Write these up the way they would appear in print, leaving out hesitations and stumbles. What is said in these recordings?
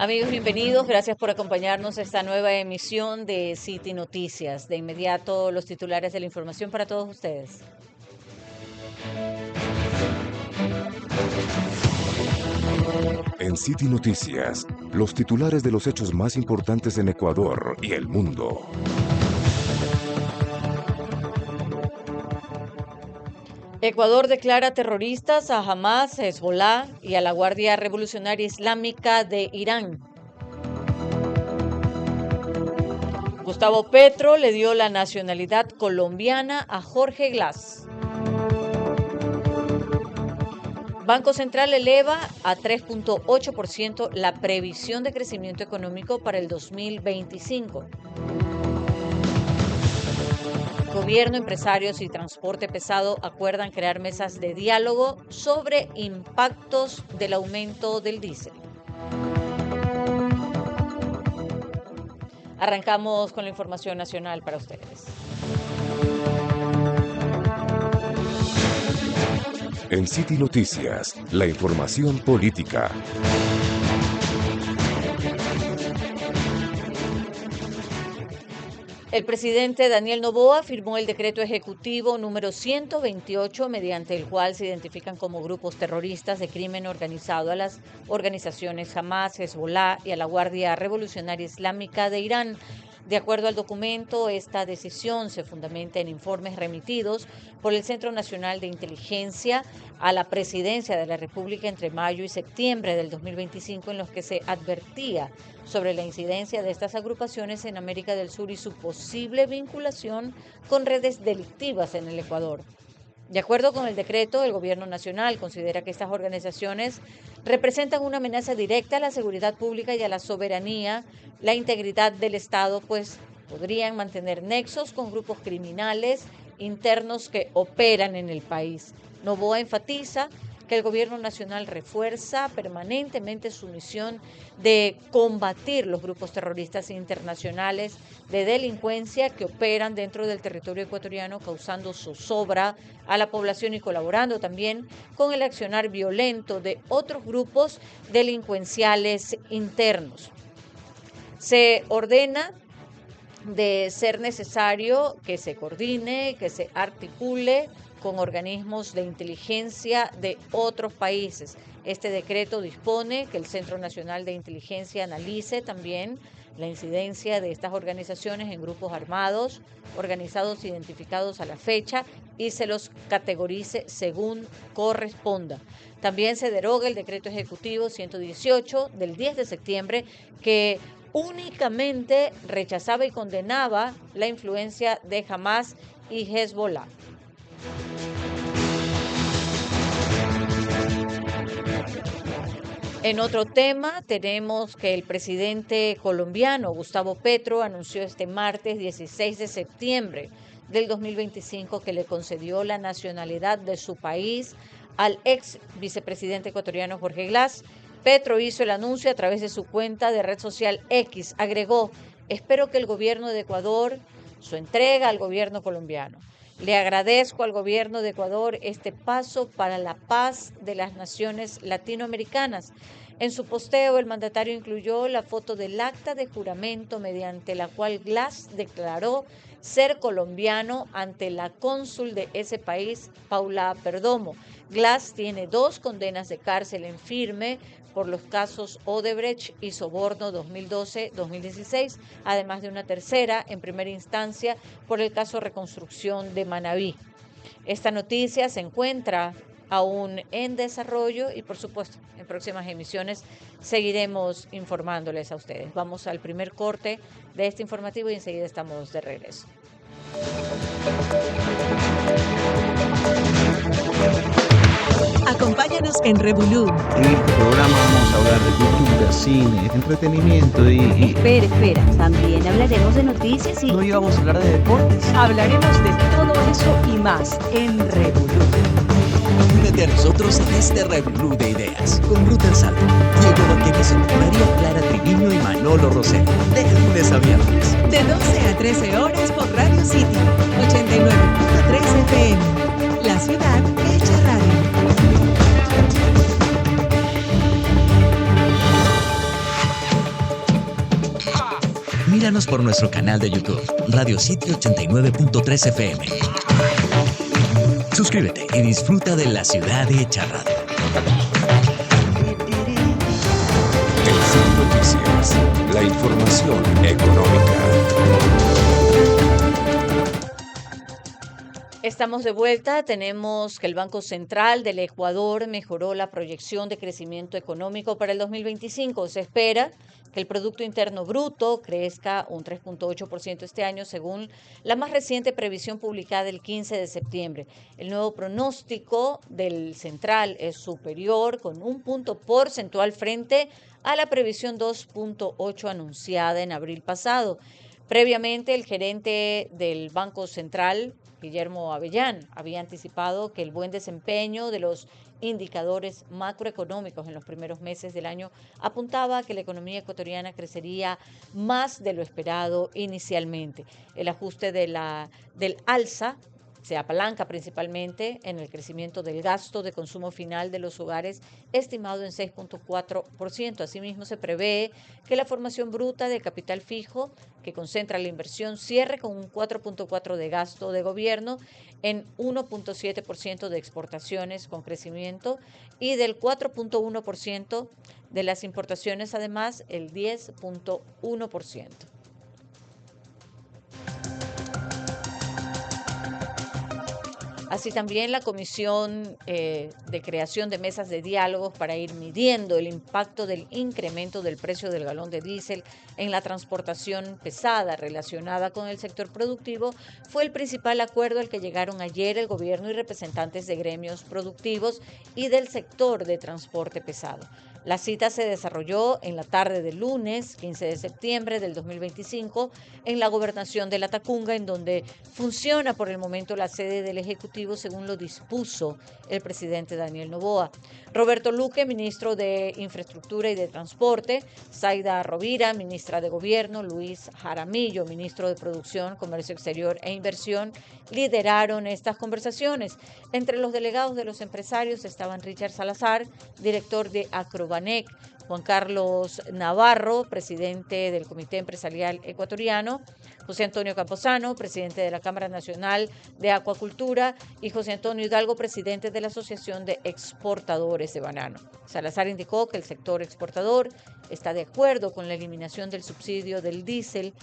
Amigos, bienvenidos. Gracias por acompañarnos a esta nueva emisión de City Noticias. De inmediato, los titulares de la información para todos ustedes. En City Noticias, los titulares de los hechos más importantes en Ecuador y el mundo. Ecuador declara terroristas a Hamas, Hezbollah y a la Guardia Revolucionaria Islámica de Irán. Gustavo Petro le dio la nacionalidad colombiana a Jorge Glass. Banco Central eleva a 3.8% la previsión de crecimiento económico para el 2025. Gobierno, empresarios y transporte pesado acuerdan crear mesas de diálogo sobre impactos del aumento del diésel. Arrancamos con la información nacional para ustedes. En City Noticias, la información política. El presidente Daniel Noboa firmó el decreto ejecutivo número 128, mediante el cual se identifican como grupos terroristas de crimen organizado a las organizaciones Hamas, Hezbollah y a la Guardia Revolucionaria Islámica de Irán. De acuerdo al documento, esta decisión se fundamenta en informes remitidos por el Centro Nacional de Inteligencia a la Presidencia de la República entre mayo y septiembre del 2025, en los que se advertía sobre la incidencia de estas agrupaciones en América del Sur y su posible vinculación con redes delictivas en el Ecuador. De acuerdo con el decreto, el Gobierno Nacional considera que estas organizaciones representan una amenaza directa a la seguridad pública y a la soberanía, la integridad del Estado, pues podrían mantener nexos con grupos criminales internos que operan en el país. Noboa enfatiza que el Gobierno Nacional refuerza permanentemente su misión de combatir los grupos terroristas internacionales de delincuencia que operan dentro del territorio ecuatoriano, causando zozobra a la población y colaborando también con el accionar violento de otros grupos delincuenciales internos. Se ordena, de ser necesario, que se coordine, que se articule con organismos de inteligencia de otros países. Este decreto dispone que el Centro Nacional de Inteligencia analice también la incidencia de estas organizaciones en grupos armados, organizados identificados a la fecha, y se los categorice según corresponda. También se deroga el decreto ejecutivo 118 del 10 de septiembre que únicamente rechazaba y condenaba la influencia de Hamas y Hezbollah. En otro tema, tenemos que el presidente colombiano Gustavo Petro anunció este martes 16 de septiembre del 2025 que le concedió la nacionalidad de su país al ex vicepresidente ecuatoriano Jorge Glass. Petro hizo el anuncio a través de su cuenta de red social X. Agregó: espero que el gobierno de Ecuador su entrega al gobierno colombiano. Le agradezco al gobierno de Ecuador este paso para la paz de las naciones latinoamericanas. En su posteo, el mandatario incluyó la foto del acta de juramento mediante la cual Glass declaró ser colombiano ante la cónsul de ese país, Paula Perdomo. Glass tiene 2 condenas de cárcel en firme por los casos Odebrecht y Soborno 2012-2016, además de una tercera en primera instancia por el caso Reconstrucción de Manabí. Esta noticia se encuentra aún en desarrollo y, por supuesto, en próximas emisiones seguiremos informándoles a ustedes. Vamos al primer corte de este informativo y enseguida estamos de regreso. Acompáñanos en Revolú. En este programa vamos a hablar de cultura, cine, entretenimiento y... Espera, también hablaremos de noticias y... ¿No íbamos a hablar de deportes? Hablaremos de todo eso y más en Revolú. Únete a nosotros en este Revolú de ideas con Ruth Salto, Diego Vaquerizo, María Clara Triviño y Manolo Rosero. De lunes a viernes. De 12 a 13 horas por Radio City, 89.3 FM. La ciudad hecha radio. Míranos por nuestro canal de YouTube, Radio City 89.3 FM. Suscríbete y disfruta de la ciudad hecha radio. En City Noticias, la información económica. Estamos de vuelta. Tenemos que el Banco Central del Ecuador mejoró la proyección de crecimiento económico para el 2025. Se espera que el Producto Interno Bruto crezca un 3.8% este año, según la más reciente previsión publicada el 15 de septiembre. El nuevo pronóstico del Central es superior, con un punto porcentual frente a la previsión 2.8 anunciada en abril pasado. Previamente, el gerente del Banco Central, Guillermo Avellán, había anticipado que el buen desempeño de los indicadores macroeconómicos en los primeros meses del año apuntaba a que la economía ecuatoriana crecería más de lo esperado inicialmente. El ajuste del alza se apalanca principalmente en el crecimiento del gasto de consumo final de los hogares, estimado en 6.4%. Asimismo, se prevé que la formación bruta de capital fijo, que concentra la inversión, cierre con un 4.4% de gasto de gobierno, en 1.7% de exportaciones con crecimiento y del 4.1% de las importaciones, además el 10.1%. Así también la Comisión de Creación de Mesas de Diálogos para ir midiendo el impacto del incremento del precio del galón de diésel en la transportación pesada relacionada con el sector productivo fue el principal acuerdo al que llegaron ayer el gobierno y representantes de gremios productivos y del sector de transporte pesado. La cita se desarrolló en la tarde del lunes, 15 de septiembre del 2025, en la gobernación de Latacunga, en donde funciona por el momento la sede del Ejecutivo, según lo dispuso el presidente Daniel Noboa. Roberto Luque, ministro de Infraestructura y de Transporte, Zaida Rovira, ministra de Gobierno, Luis Jaramillo, ministro de Producción, Comercio Exterior e Inversión, lideraron estas conversaciones. Entre los delegados de los empresarios estaban Richard Salazar, director de Acrobanec, Juan Carlos Navarro, presidente del Comité Empresarial Ecuatoriano, José Antonio Camposano, presidente de la Cámara Nacional de Acuacultura, y José Antonio Hidalgo, presidente de la Asociación de Exportadores de Banano. Salazar indicó que el sector exportador está de acuerdo con la eliminación del subsidio del diésel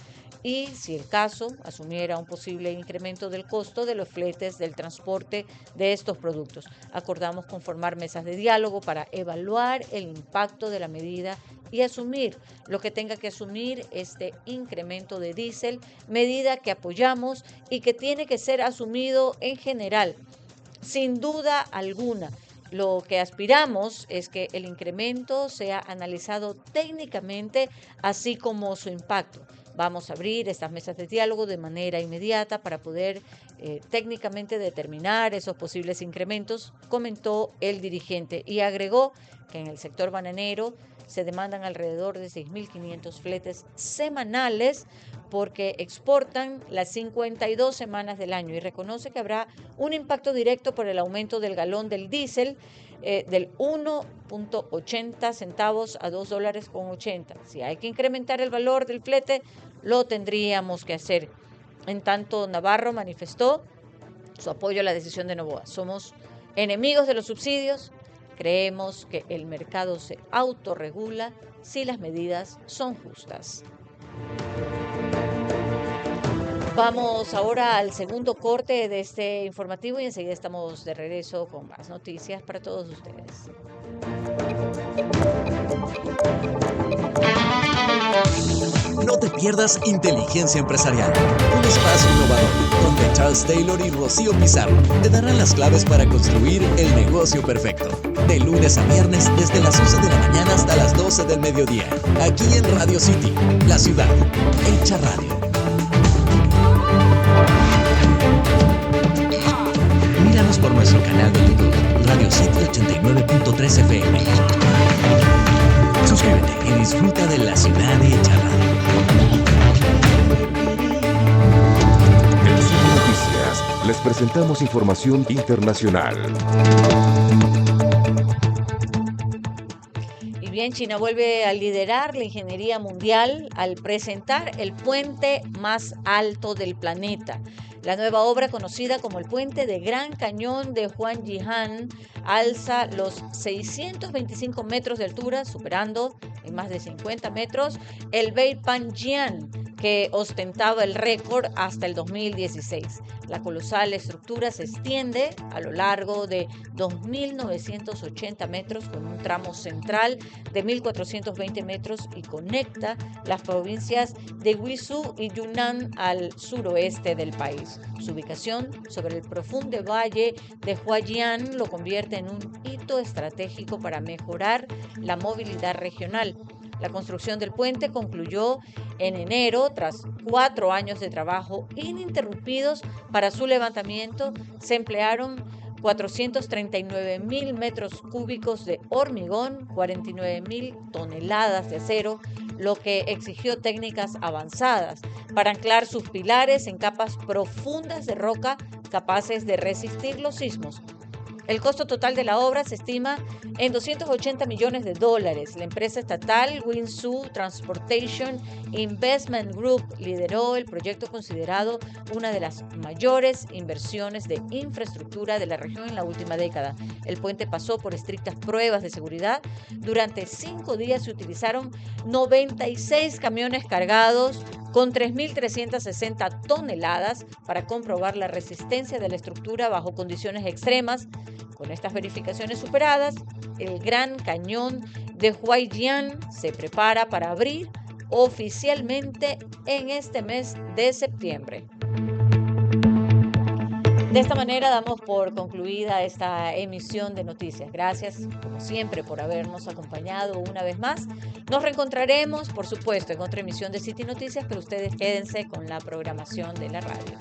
y, si el caso, asumiera un posible incremento del costo de los fletes del transporte de estos productos. Acordamos conformar mesas de diálogo para evaluar el impacto de la medida y asumir lo que tenga que asumir este incremento de diésel, medida que apoyamos y que tiene que ser asumido en general, sin duda alguna. Lo que aspiramos es que el incremento sea analizado técnicamente, así como su impacto. Vamos a abrir estas mesas de diálogo de manera inmediata para poder técnicamente determinar esos posibles incrementos, comentó el dirigente, y agregó que en el sector bananero se demandan alrededor de 6.500 fletes semanales porque exportan las 52 semanas del año, y reconoce que habrá un impacto directo por el aumento del galón del diésel del 1.80 centavos a $2.80. Si hay que incrementar el valor del flete, lo tendríamos que hacer. En tanto, Navarro manifestó su apoyo a la decisión de Noboa. Somos enemigos de los subsidios. Creemos que el mercado se autorregula si las medidas son justas. Vamos ahora al segundo corte de este informativo y enseguida estamos de regreso con más noticias para todos ustedes. No te pierdas Inteligencia Empresarial, un espacio innovador donde Charles Taylor y Rocío Pizarro te darán las claves para construir el negocio perfecto. De lunes a viernes desde las 11 de la mañana hasta las 12 del mediodía, aquí en Radio City, la ciudad hecha radio. Míranos por nuestro canal de YouTube, Radio City 89.3 FM. Suscríbete y disfruta de la ciudad hecha radio. En City Noticias les presentamos información internacional. bien, China vuelve a liderar la ingeniería mundial al presentar el puente más alto del planeta. La nueva obra, conocida como el Puente de Gran Cañón de Huangjihan, alza los 625 metros de altura, superando en más de 50 metros el Beipanjiang, que ostentaba el récord hasta el 2016. La colosal estructura se extiende a lo largo de 2.980 metros con un tramo central de 1.420 metros y conecta las provincias de Guizhou y Yunnan al suroeste del país. Su ubicación sobre el profundo valle de Huaijian lo convierte en un hito estratégico para mejorar la movilidad regional. La construcción del puente concluyó en enero tras 4 años de trabajo ininterrumpidos. Para su levantamiento se emplearon 439.000 metros cúbicos de hormigón, 49.000 toneladas de acero, lo que exigió técnicas avanzadas para anclar sus pilares en capas profundas de roca capaces de resistir los sismos. El costo total de la obra se estima en $280 millones. La empresa estatal Guizhou Transportation Investment Group lideró el proyecto, considerado una de las mayores inversiones de infraestructura de la región en la última década. El puente pasó por estrictas pruebas de seguridad. Durante 5 días se utilizaron 96 camiones cargados con 3.360 toneladas para comprobar la resistencia de la estructura bajo condiciones extremas. Con estas verificaciones superadas, el Gran Cañón de Huaijian se prepara para abrir oficialmente en este mes de septiembre. De esta manera damos por concluida esta emisión de noticias. Gracias, como siempre, por habernos acompañado una vez más. Nos reencontraremos, por supuesto, en otra emisión de City Noticias, pero ustedes quédense con la programación de la radio.